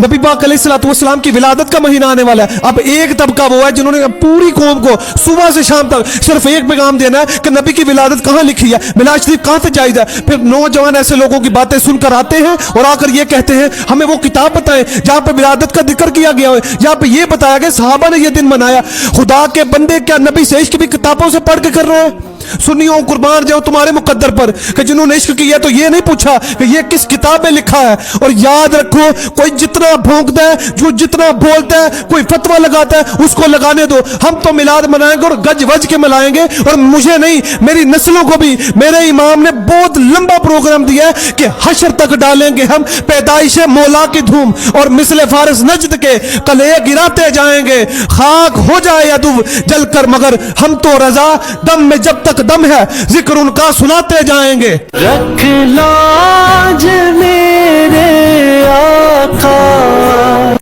नबी पाक अलैहिस्सलाम की विलादत का महीना आने वाला है। अब एक तबका वो है जिन्होंने पूरी कौम को सुबह से शाम तक सिर्फ एक पैगाम देना है कि नबी की विलादत कहाँ लिखी है, मिलाद शरीफ कहाँ से जायज़ है। फिर नौजवान ऐसे लोगों की बातें सुनकर आते हैं और आकर ये कहते हैं हमें वो किताब बताएं जहाँ पे विलादत का जिक्र किया गया हो, जहाँ पे ये बताया गया सहाबा ने ये दिन मनाया। खुदा के बंदे क्या नबी से इश्क भी किताबों से पढ़ के कर रहे हैं? सुन्नियों कुर्बान जाओ तुम्हारे मुकद्दर पर कि जिन्होंने इश्क किया तो ये नहीं पूछा कि ये किस किताब में लिखा है। और याद रखो, कोई जितना भौंकता है, जो जितना बोलता है, कोई फतवा लगाता है, उसको लगाने दो। हम तो मिलाद मनाएंगे और गज वज के मनाएंगे। और मुझे नहीं, मेरी नस्लों को भी मेरे इमाम ने बहुत लंबा प्रोग्राम दिया है कि हशर तक डालेंगे हम पैदाइश मौला की धूम, और मिसले फारस नजद के कले गिराते जाएंगे। खाक हो जाए अदुव जल कर मगर हम तो रजा, दम में जब तक दम है जिक्र उनका सुनाते जाएंगे। रख लाज मेरे आका